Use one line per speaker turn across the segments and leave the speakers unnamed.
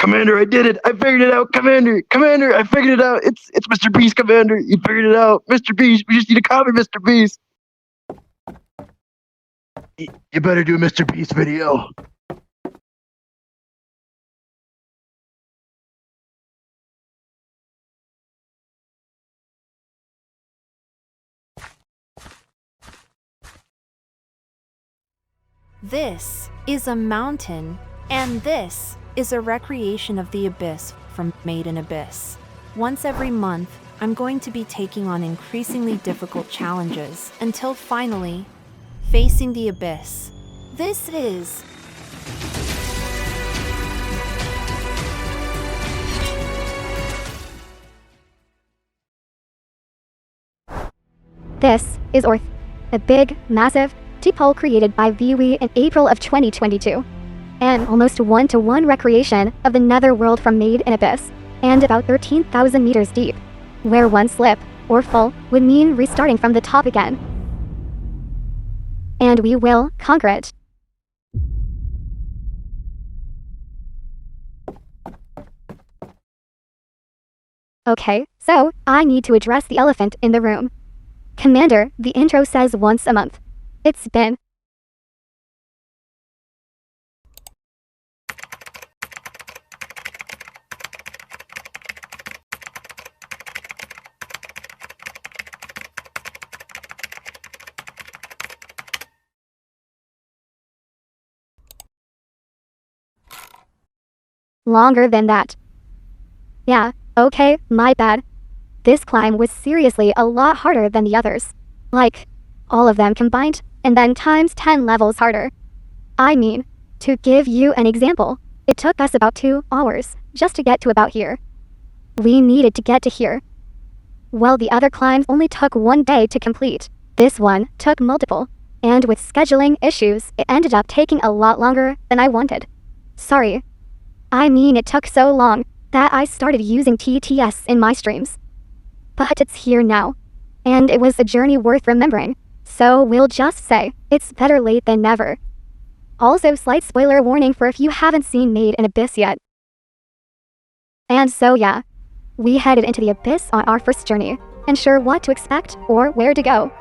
Commander, I did it! I figured it out, Commander! Commander, I figured it out! It's Mr. Beast, Commander! You figured it out! Mr. Beast, we just need to copy Mr. Beast! You better do a Mr. Beast video.
This is a mountain, and this is a recreation of the abyss from Made in Abyss. Once every month, I'm going to be taking on increasingly difficult challenges until finally facing the abyss. This is
This is ORTH, a big, massive, deep hole created by VW in April of 2022. An almost one-to-one recreation of the netherworld from Made in Abyss, and about 13,000 meters deep, where one slip, or fall, would mean restarting from the top again. And we will conquer it. Okay, so I need to address the elephant in the room. Commander, the intro says once a month. It's been longer than that. Yeah, okay, my bad. This climb was seriously a lot harder than the others. Like, all of them combined, and then times 10 levels harder. I mean, to give you an example, it took us about 2 hours just to get to about here. We needed to get to here. Well, the other climbs only took 1 day to complete. This one took multiple, and with scheduling issues, it ended up taking a lot longer than I wanted. Sorry. I mean, it took so long that I started using TTS in my streams. But it's here now, and it was a journey worth remembering. So we'll just say, it's better late than never. Also, slight spoiler warning for if you haven't seen Made in Abyss yet. And so yeah, we headed into the abyss on our first journey, unsure what to expect or where to go.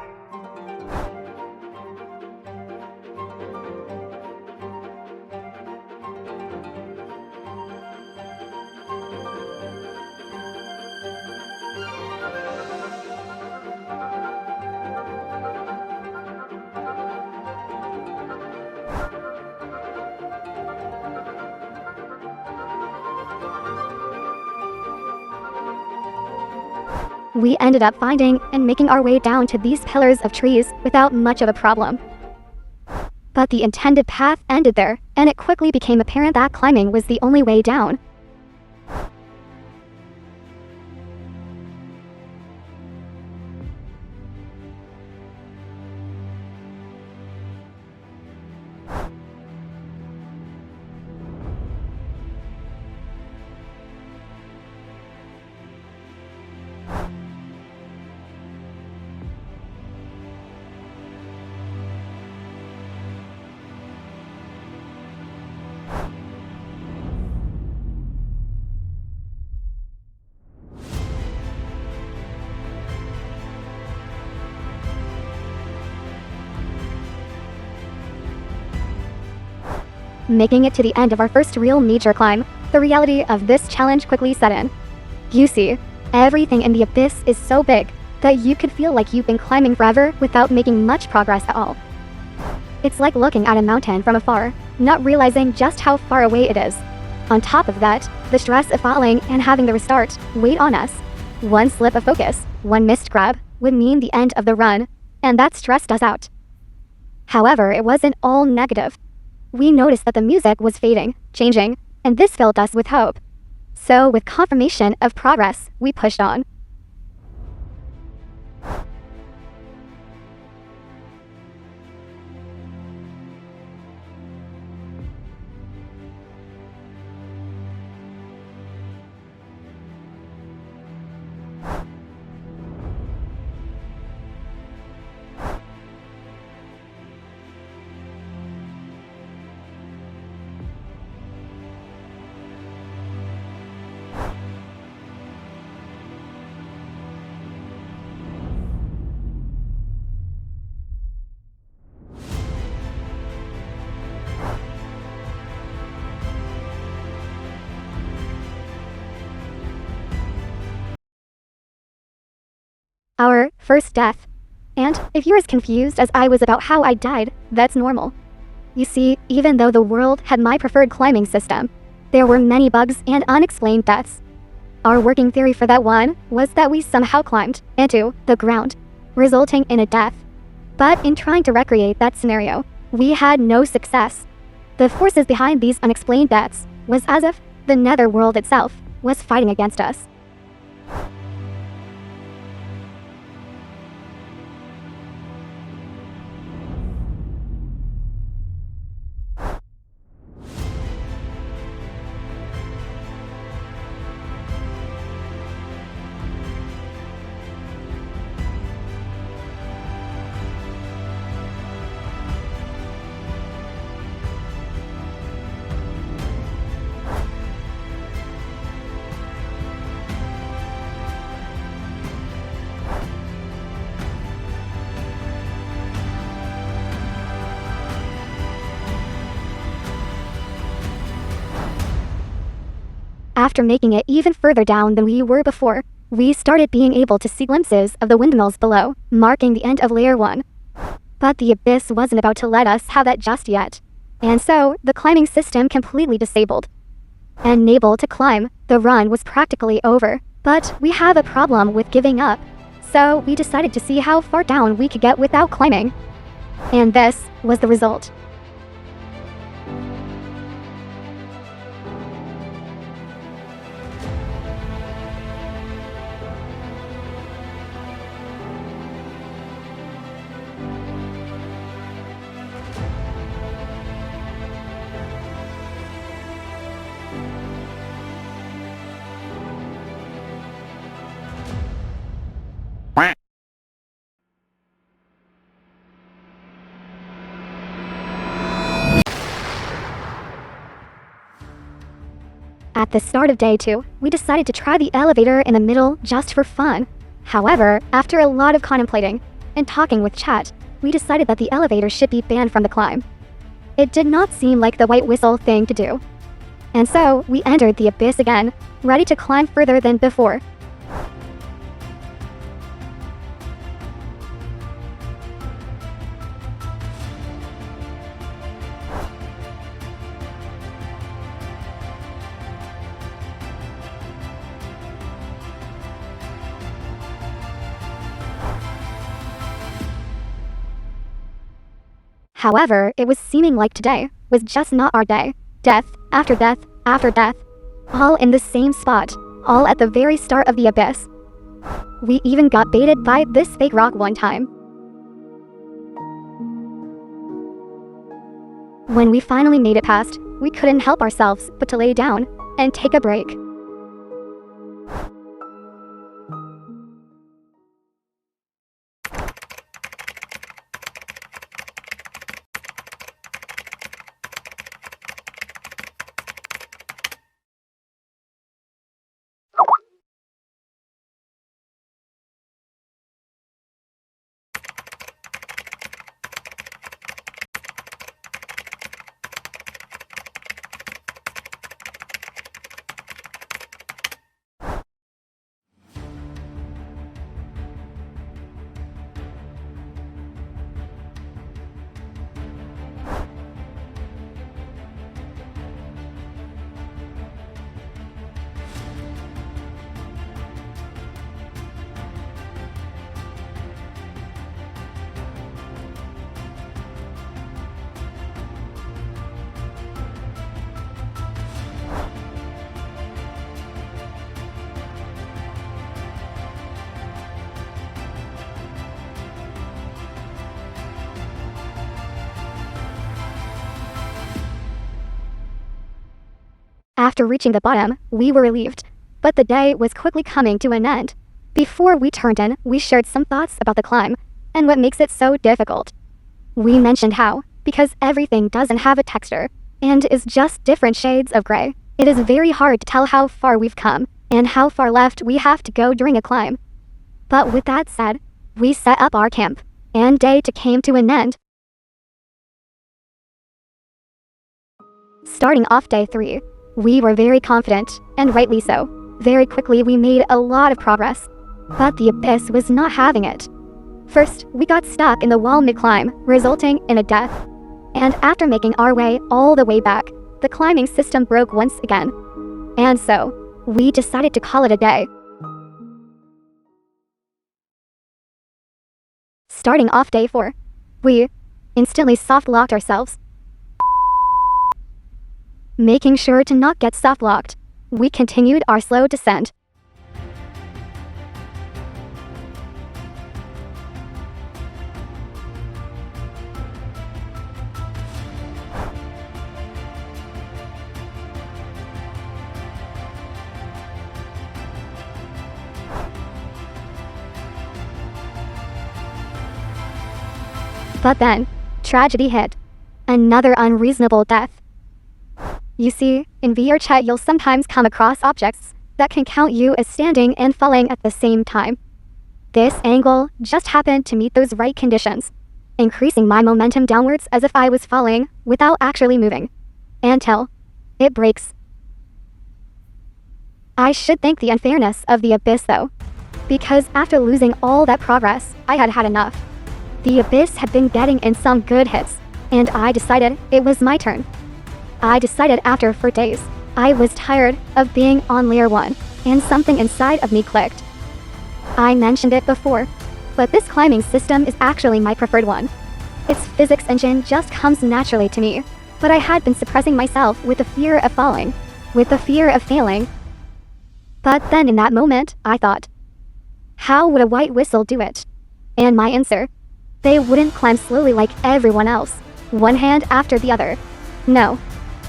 We ended up finding and making our way down to these pillars of trees without much of a problem. But the intended path ended there, and it quickly became apparent that climbing was the only way down. Making it to the end of our first real major climb, the reality of this challenge quickly set in. You see, everything in the abyss is so big that you could feel like you've been climbing forever without making much progress at all. It's like looking at a mountain from afar, not realizing just how far away it is. On top of that, the stress of falling and having the restart weighed on us. One slip of focus, one missed grab, would mean the end of the run, and that stressed us out. However, it wasn't all negative. We noticed that the music was fading, changing, and this filled us with hope. So, with confirmation of progress, we pushed on. First death. And if you're as confused as I was about how I died, that's normal. You see, even though the world had my preferred climbing system, there were many bugs and unexplained deaths. Our working theory for that one was that we somehow climbed into the ground, resulting in a death. But in trying to recreate that scenario, we had no success. The forces behind these unexplained deaths was as if the netherworld itself was fighting against us. After making it even further down than we were before, we started being able to see glimpses of the windmills below, marking the end of Layer 1. But the abyss wasn't about to let us have that just yet. And so, the climbing system completely disabled. Unable to climb, the run was practically over. But we have a problem with giving up. So we decided to see how far down we could get without climbing. And this was the result. At the start of day 2, we decided to try the elevator in the middle just for fun. However, after a lot of contemplating and talking with chat, we decided that the elevator should be banned from the climb. It did not seem like the white whistle thing to do. And so, we entered the abyss again, ready to climb further than before. However, it was seeming like today was just not our day. Death, after death, after death. All in the same spot, all at the very start of the abyss. We even got baited by this fake rock one time. When we finally made it past, we couldn't help ourselves but to lay down and take a break. After reaching the bottom, we were relieved, but the day was quickly coming to an end. Before we turned in, we shared some thoughts about the climb and what makes it so difficult. We mentioned how, because everything doesn't have a texture and is just different shades of gray, it is very hard to tell how far we've come and how far left we have to go during a climb. But with that said, we set up our camp, and day 2 came to an end. Starting off day 3, we were very confident, and rightly so. Very quickly we made a lot of progress. But the abyss was not having it. First, we got stuck in the wall mid-climb, resulting in a death. And after making our way all the way back, the climbing system broke once again. And so, we decided to call it a day. Starting off day 4, we instantly soft-locked ourselves. Making sure to not get soft-locked, we continued our slow descent. But then, tragedy hit. Another unreasonable death. You see, in VRChat you'll sometimes come across objects that can count you as standing and falling at the same time. This angle just happened to meet those right conditions, increasing my momentum downwards as if I was falling without actually moving. Until it breaks. I should thank the unfairness of the abyss though, because after losing all that progress, I had had enough. The abyss had been getting in some good hits, and I decided it was my turn. I decided after 4 days, I was tired of being on layer 1, and something inside of me clicked. I mentioned it before, but this climbing system is actually my preferred one. Its physics engine just comes naturally to me, but I had been suppressing myself with the fear of falling, with the fear of failing. But then in that moment, I thought, how would a white whistle do it? And my answer, they wouldn't climb slowly like everyone else, one hand after the other. No,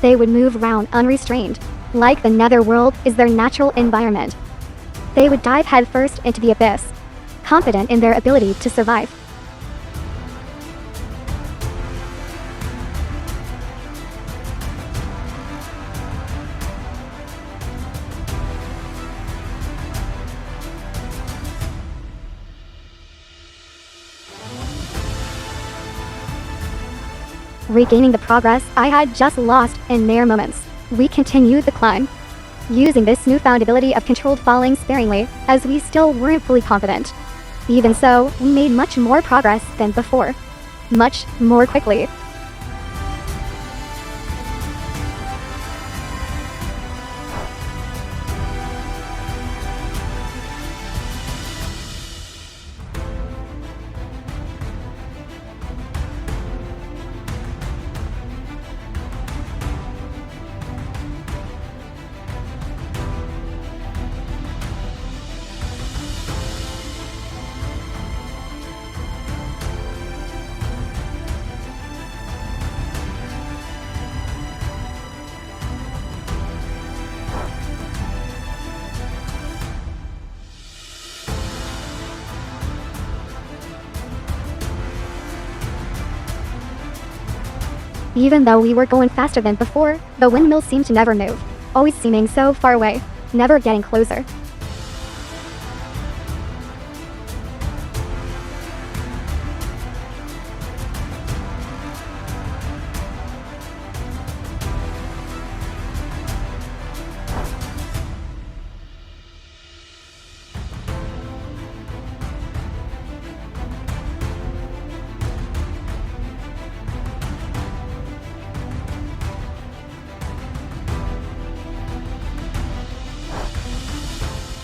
they would move around unrestrained, like the netherworld is their natural environment. They would dive headfirst into the abyss, confident in their ability to survive. Regaining the progress I had just lost in mere moments, we continued the climb, using this newfound ability of controlled falling sparingly, as we still weren't fully confident. Even so, we made much more progress than before. Much more quickly. Even though we were going faster than before, the windmill seemed to never move, always seeming so far away, never getting closer.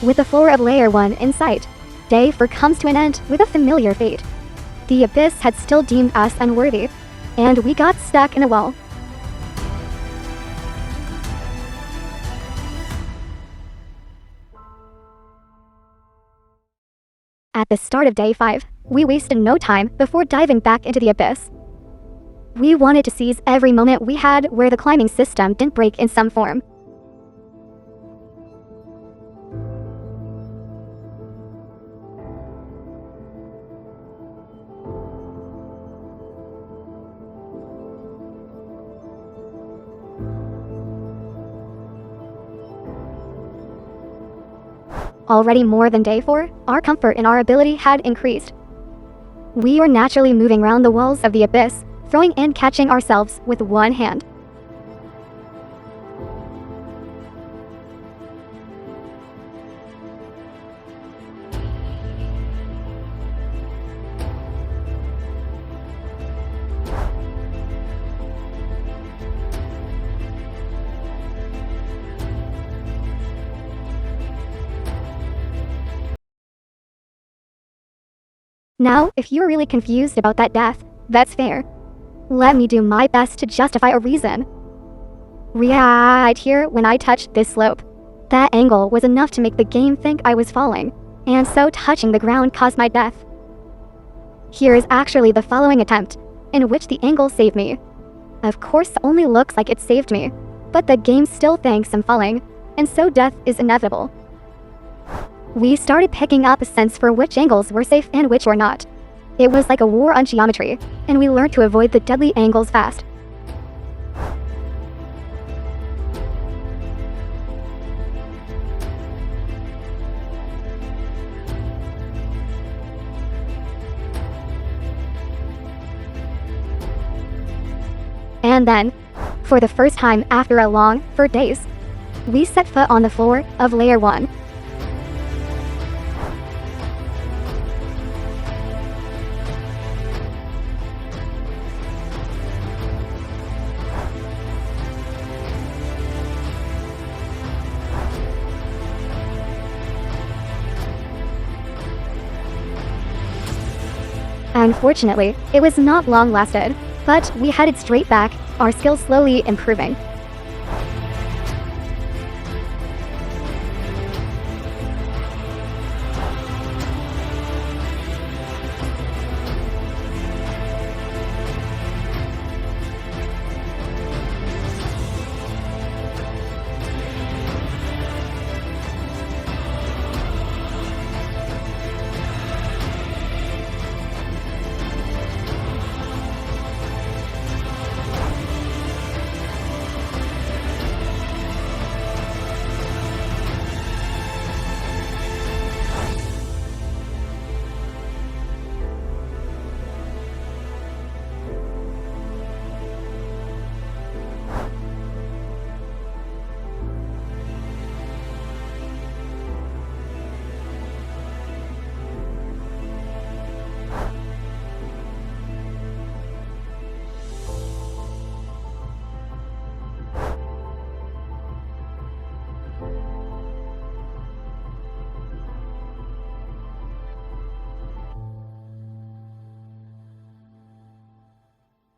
With the floor of layer 1 in sight, day 4 comes to an end with a familiar fate. The abyss had still deemed us unworthy, and we got stuck in a wall. At the start of day 5, we wasted no time before diving back into the abyss. We wanted to seize every moment we had where the climbing system didn't break in some form. Already more than day 4, our comfort and our ability had increased. We were naturally moving around the walls of the abyss, throwing and catching ourselves with one hand. Now, if you're really confused about that death, that's fair. Let me do my best to justify a reason. Right here when I touched this slope. That angle was enough to make the game think I was falling, and so touching the ground caused my death. Here is actually the following attempt, in which the angle saved me. Of course, it only looks like it saved me, but the game still thinks I'm falling, and so death is inevitable. We started picking up a sense for which angles were safe and which were not. It was like a war on geometry, and we learned to avoid the deadly angles fast. And then, for the first time after for days, we set foot on the floor of layer 1. Unfortunately, it was not long lasted, but we headed straight back, our skills slowly improving.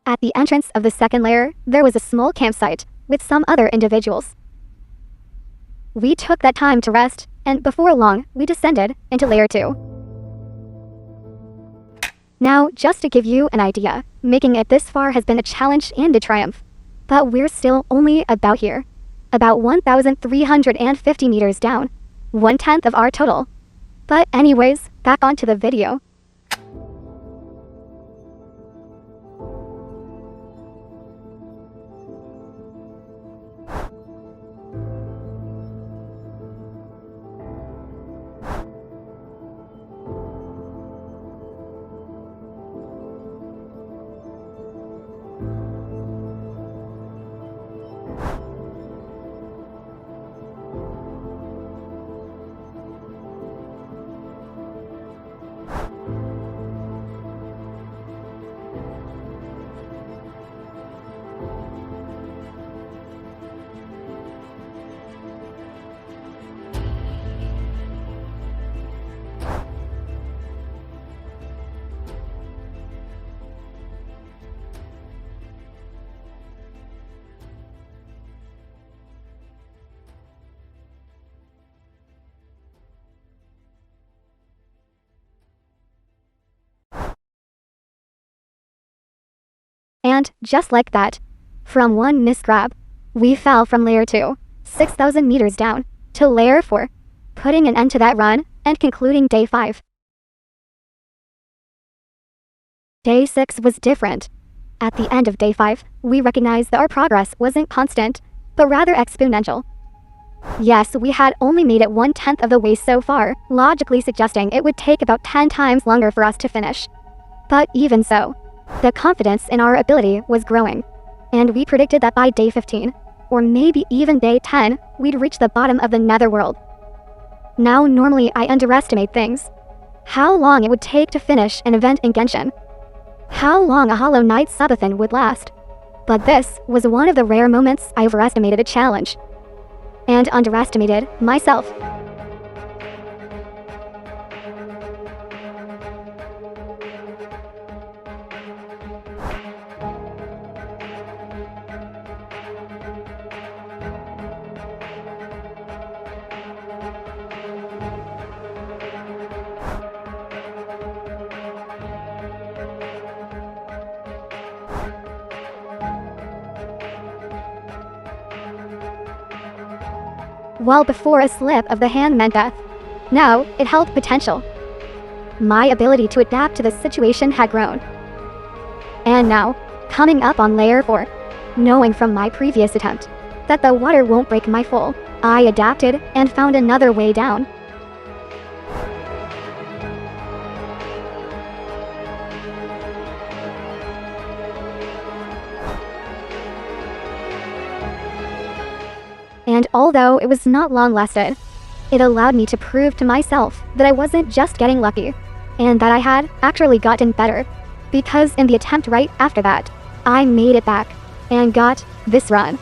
At the entrance of the second layer, there was a small campsite with some other individuals. We took that time to rest, and before long, we descended into layer 2. Now, just to give you an idea, making it this far has been a challenge and a triumph. But we're still only about here. About 1,350 meters down. 1/10 of our total. But anyways, back onto the video. And just like that, from one misgrab, we fell from layer 2, 6,000 meters down, to layer 4, putting an end to that run and concluding day 5. Day 6 was different. At the end of day 5, we recognized that our progress wasn't constant, but rather exponential. Yes, we had only made it 1/10 of the way so far, logically suggesting it would take about 10 times longer for us to finish. But even so, the confidence in our ability was growing, and we predicted that by day 15, or maybe even day 10, we'd reach the bottom of the netherworld. Now, normally I underestimate things. How long it would take to finish an event in Genshin. How long a Hollow Knight subathon would last. But this was one of the rare moments I overestimated a challenge. And underestimated myself. while before a slip of the hand meant death. Now, it held potential. My ability to adapt to the situation had grown. And now, coming up on layer 4, knowing from my previous attempt that the water won't break my fall, I adapted and found another way down. And although it was not long lasted, it allowed me to prove to myself that I wasn't just getting lucky, and that I had actually gotten better, because in the attempt right after that, I made it back and got this run.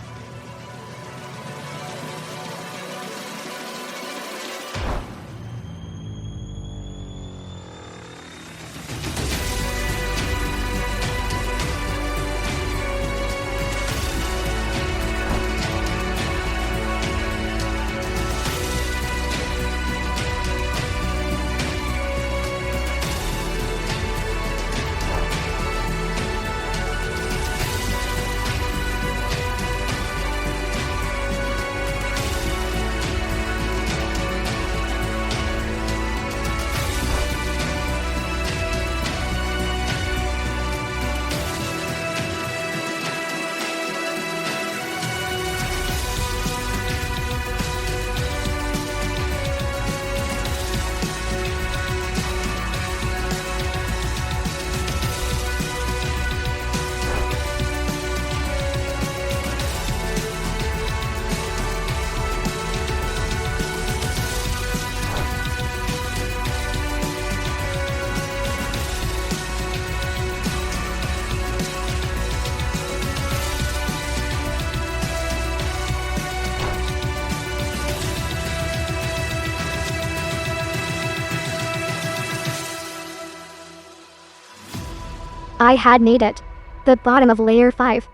I had made it. The bottom of layer 5.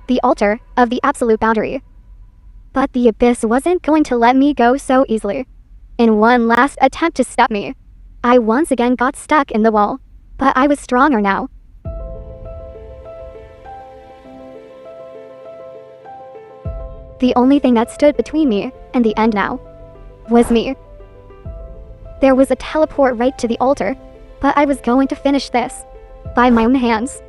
The altar of the absolute boundary. But the abyss wasn't going to let me go so easily. In one last attempt to stop me, I once again got stuck in the wall. But I was stronger now. The only thing that stood between me and the end now was me. There was a teleport right to the altar, but I was going to finish this by my own hands.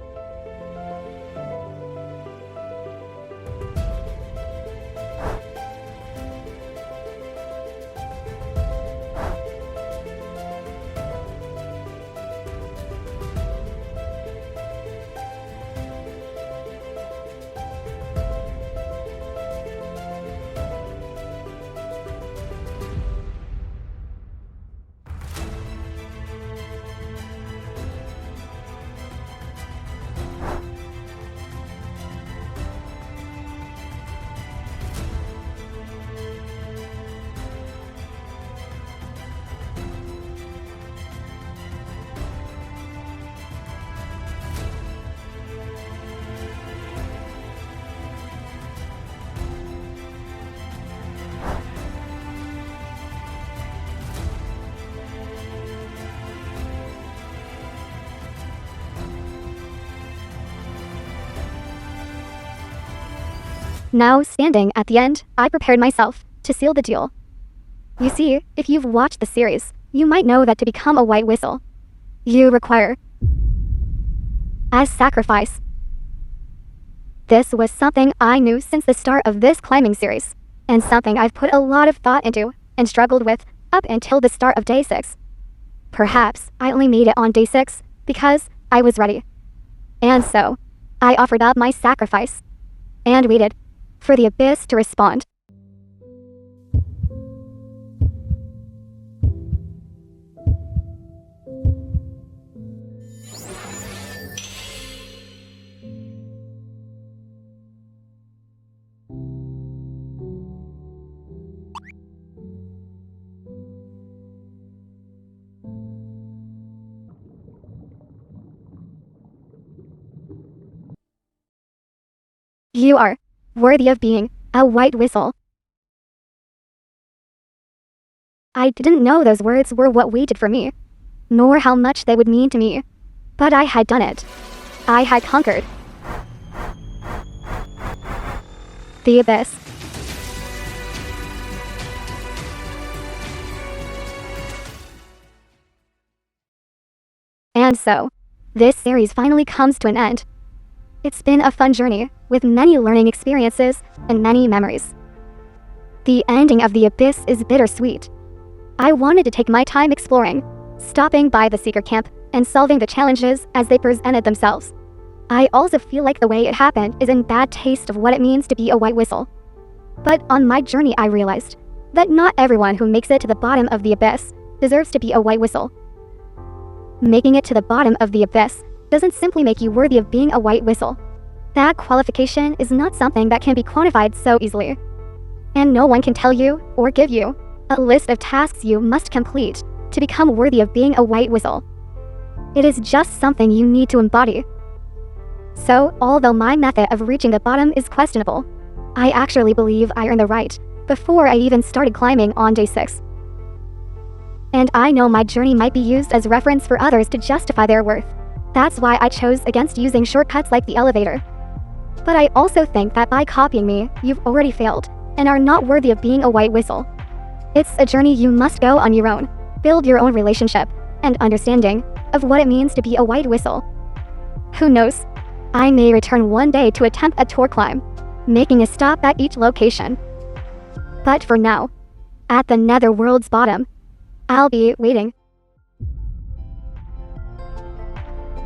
Now, standing at the end, I prepared myself to seal the deal. You see, if you've watched the series, you might know that to become a white whistle, you require a sacrifice. This was something I knew since the start of this climbing series, and something I've put a lot of thought into and struggled with up until the start of day 6. Perhaps I only made it on day 6 because I was ready. And so, I offered up my sacrifice and waited for the abyss to respond. You are worthy of being a white whistle. I didn't know those words were what waited for me, nor how much they would mean to me, but I had done it. I had conquered the abyss. And so, this series finally comes to an end. It's been a fun journey, with many learning experiences and many memories. The ending of the Abyss is bittersweet. I wanted to take my time exploring, stopping by the Seeker camp, and solving the challenges as they presented themselves. I also feel like the way it happened is in bad taste of what it means to be a white whistle. But on my journey I realized that not everyone who makes it to the bottom of the Abyss deserves to be a white whistle. Making it to the bottom of the Abyss doesn't simply make you worthy of being a white whistle. That qualification is not something that can be quantified so easily. And no one can tell you, or give you, a list of tasks you must complete to become worthy of being a white whistle. It is just something you need to embody. So, although my method of reaching the bottom is questionable, I actually believe I earned the right before I even started climbing on day 6. And I know my journey might be used as reference for others to justify their worth. That's why I chose against using shortcuts like the elevator. But I also think that by copying me, you've already failed, and are not worthy of being a white whistle. It's a journey you must go on your own, build your own relationship, and understanding of what it means to be a white whistle. Who knows? I may return one day to attempt a tour climb, making a stop at each location. But for now, at the Netherworld's bottom, I'll be waiting.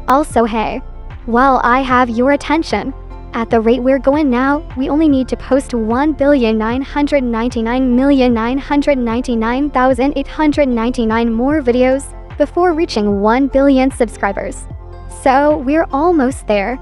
Also hey, while I have your attention, at the rate we're going now, we only need to post 1,999,999,899 more videos before reaching 1 billion subscribers. So we're almost there.